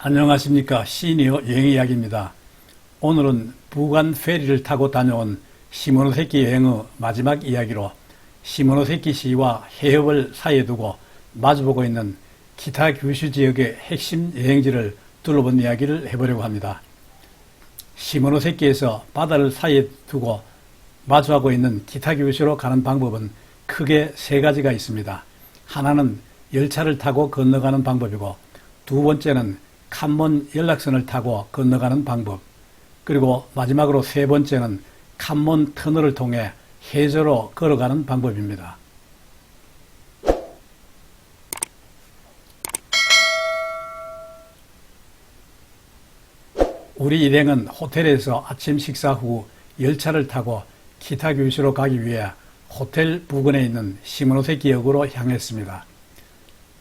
안녕하십니까. 시니어 여행이야기입니다. 오늘은 부관 페리를 타고 다녀온 시모노세키 여행의 마지막 이야기로 시모노세키 시와 해협을 사이에 두고 마주보고 있는 기타 규슈 지역의 핵심 여행지를 둘러본 이야기를 해보려고 합니다. 시모노세키에서 바다를 사이에 두고 마주하고 있는 기타 규슈로 가는 방법은 크게 세 가지가 있습니다. 하나는 열차를 타고 건너가는 방법이고, 두 번째는 칸몬 연락선을 타고 건너가는 방법, 그리고 마지막으로 세 번째는 칸몬 터널을 통해 해저로 걸어가는 방법입니다. 우리 일행은 호텔에서 아침 식사 후 열차를 타고 키타규슈로 가기 위해 호텔 부근에 있는 시모노세키역으로 향했습니다.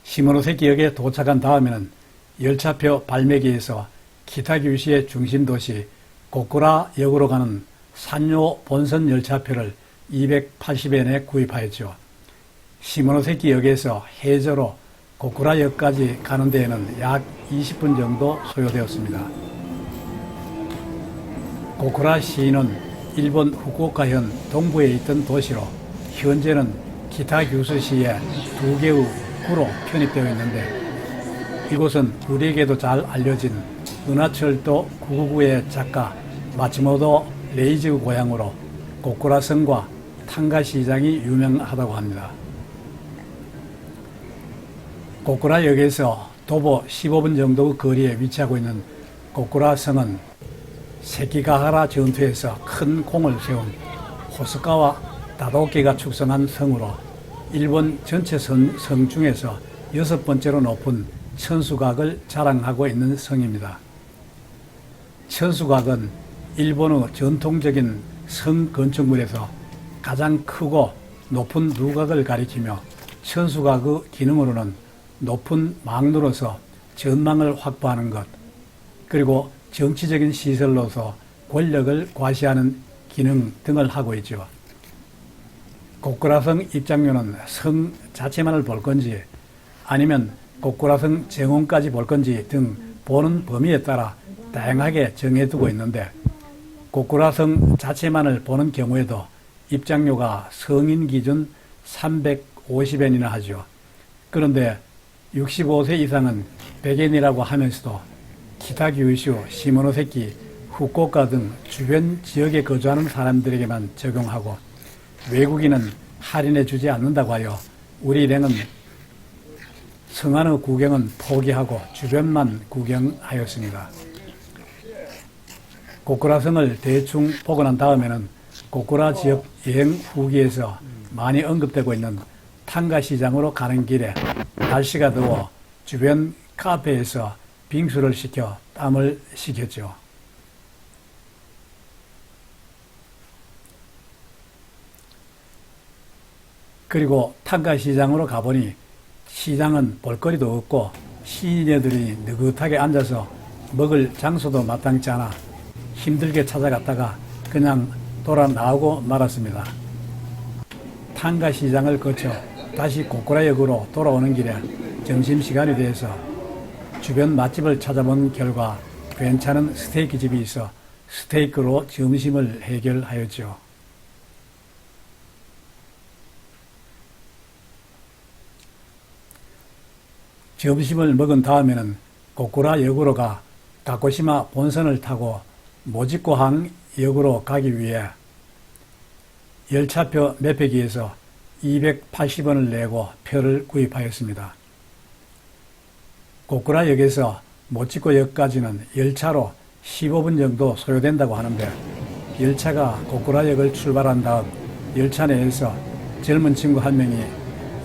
시모노세키역에 도착한 다음에는 열차표 발매기에서 키타규슈의 중심 도시 고쿠라역으로 가는 산요 본선 열차표를 280엔에 구입하였죠. 시모노세키역에서 해저로 고쿠라역까지 가는 데에는 약 20분 정도 소요되었습니다. 고쿠라시는 일본 후쿠오카현 동부에 있던 도시로 현재는 키타규슈시의 두 개의 구로 편입되어 있는데, 이곳은 우리에게도 잘 알려진 은하철도 999의 작가 마츠모토 레이즈의 고향으로 고쿠라성과 탄가시장이 유명하다고 합니다. 고쿠라역에서 도보 15분 정도의 거리에 위치하고 있는 고쿠라성은 세키가하라 전투에서 큰 공을 세운 호스카와 다도케가 축성한 성으로 일본 전체 성 중에서 6번째로 높은 천수각을 자랑하고 있는 성입니다. 천수각은 일본의 전통적인 성 건축물에서 가장 크고 높은 누각을 가리키며, 천수각의 기능으로는 높은 망루로서 전망을 확보하는 것, 그리고 정치적인 시설로서 권력을 과시하는 기능 등을 하고 있죠. 고쿠라성 입장료는 성 자체만을 볼 건지 아니면 고쿠라성 정원까지 볼 건지 등 보는 범위에 따라 다양하게 정해두고 있는데, 고쿠라성 자체만을 보는 경우에도 입장료가 성인 기준 350엔이나 하죠. 그런데 65세 이상은 100엔이라고 하면서도 키타규슈, 시모노세키, 후쿠오카 등 주변 지역에 거주하는 사람들에게만 적용하고 외국인은 할인해 주지 않는다고 하여 우리 일행은 성안의 구경은 포기하고 주변만 구경하였습니다. 고쿠라성을 대충 보고 난 다음에는 고쿠라 지역 여행 후기에서 많이 언급되고 있는 탄가시장으로 가는 길에 날씨가 더워 주변 카페에서 빙수를 시켜 땀을 식혔죠. 그리고 탄가시장으로 가보니 시장은 볼거리도 없고 시인네들이 느긋하게 앉아서 먹을 장소도 마땅치 않아 힘들게 찾아갔다가 그냥 돌아 나오고 말았습니다. 탄가시장을 거쳐 다시 고쿠라역으로 돌아오는 길에 점심시간이 돼서 주변 맛집을 찾아본 결과 괜찮은 스테이크 집이 있어 스테이크로 점심을 해결하였죠. 점심을 먹은 다음에는 고쿠라역으로 가 가고시마 본선을 타고 모지코항 역으로 가기 위해 열차표 매표기에서 280원을 내고 표를 구입하였습니다. 고쿠라역에서 모치코역까지는 열차로 15분 정도 소요된다고 하는데, 열차가 고쿠라역을 출발한 다음 열차 내에서 젊은 친구 한 명이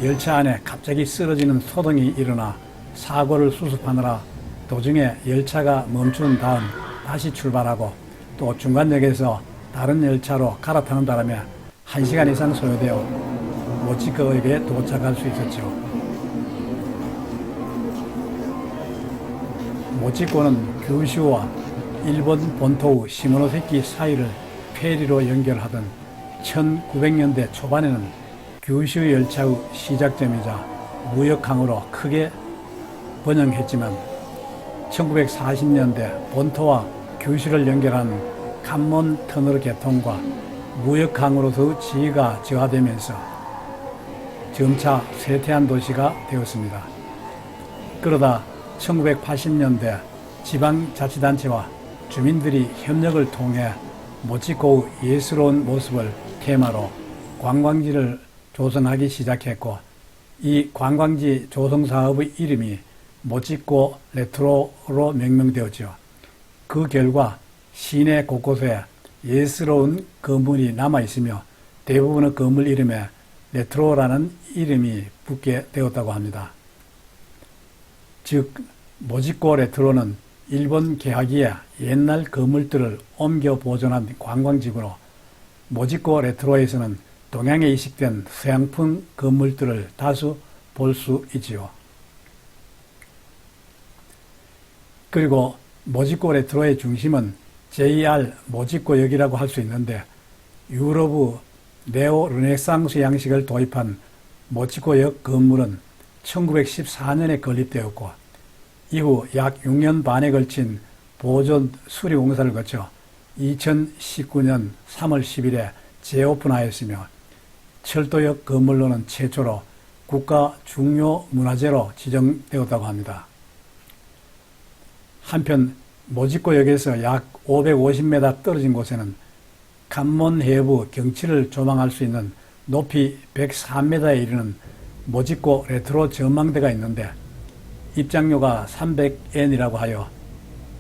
열차 안에 갑자기 쓰러지는 소동이 일어나 사고를 수습하느라 도중에 열차가 멈춘 다음 다시 출발하고 또 중간역에서 다른 열차로 갈아타는 바람에 1시간 이상 소요되어 모치코역에 도착할 수 있었죠. 모치코는 규슈와 일본 본토의 시모노세키 사이를 페리로 연결하던 1900년대 초반에는 규슈 열차의 시작점이자 무역항으로 크게 번영했지만 1940년대 본토와 규슈를 연결하는 관몬 터널 개통과 무역항으로 더 지위가 저하되면서 점차 쇠퇴한 도시가 되었습니다. 그러다 1980년대 지방자치단체와 주민들이 협력을 통해 멋지고 예스러운 모습을 테마로 관광지를 조성하기 시작했고, 이 관광지 조성 사업의 이름이 멋지고 레트로로 명명되었죠. 그 결과 시내 곳곳에 예스러운 건물이 남아있으며 대부분의 건물 이름에 레트로라는 이름이 붙게 되었다고 합니다. 즉, 모지코 레트로는 일본 개화기에 옛날 건물들을 옮겨 보존한 관광지구로, 모지코 레트로에서는 동양에 이식된 서양풍 건물들을 다수 볼 수 있지요. 그리고 모지코 레트로의 중심은 JR 모지코역이라고 할 수 있는데, 유럽의 네오 르네상스 양식을 도입한 모지코역 건물은 1914년에 건립되었고, 이후 약 6년 반에 걸친 보존 수리 공사를 거쳐 2019년 3월 10일에 재오픈하였으며, 철도역 건물로는 최초로 국가 중요 문화재로 지정되었다고 합니다. 한편 모지코역에서 약 550m 떨어진 곳에는 관몬 해부 경치를 조망할 수 있는 높이 103m에 이르는 모지코 레트로 전망대가 있는데, 입장료가 300엔이라고 하여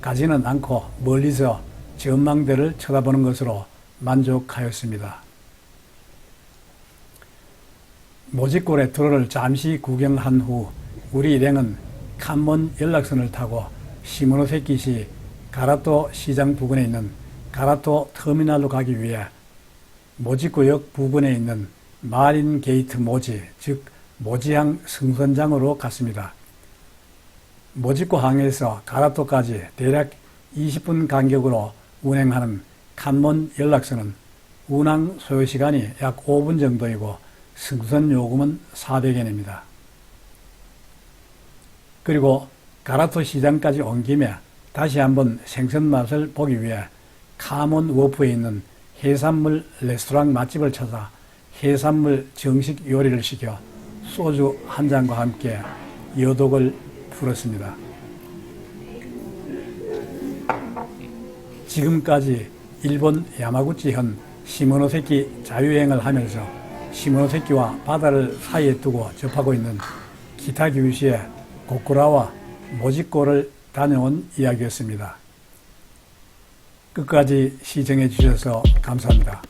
가지는 않고 멀리서 전망대를 쳐다보는 것으로 만족하였습니다. 모지코 레트로를 잠시 구경한 후 우리 일행은 관몬 연락선을 타고 시모노세키시 가라토 시장 부근에 있는 가라토 터미널로 가기 위해 모지코역 부근에 있는 마린 게이트 모지, 즉 모지항 승선장으로 갔습니다. 모지코항에서 가라토까지 대략 20분 간격으로 운행하는 관몬 연락선은 운항 소요시간이 약 5분 정도이고 승선 요금은 400엔입니다. 그리고 가라토 시장까지 온 김에 다시 한번 생선 맛을 보기 위해 카몬 워프에 있는 해산물 레스토랑 맛집을 찾아 해산물 정식 요리를 시켜 소주 한 잔과 함께 여독을 풀었습니다. 지금까지 일본 야마구치현 시모노세키 자유여행을 하면서 시모노세키와 바다를 사이에 두고 접하고 있는 기타규슈의 고쿠라와 모지코를 다녀온 이야기였습니다. 끝까지 시청해 주셔서 감사합니다.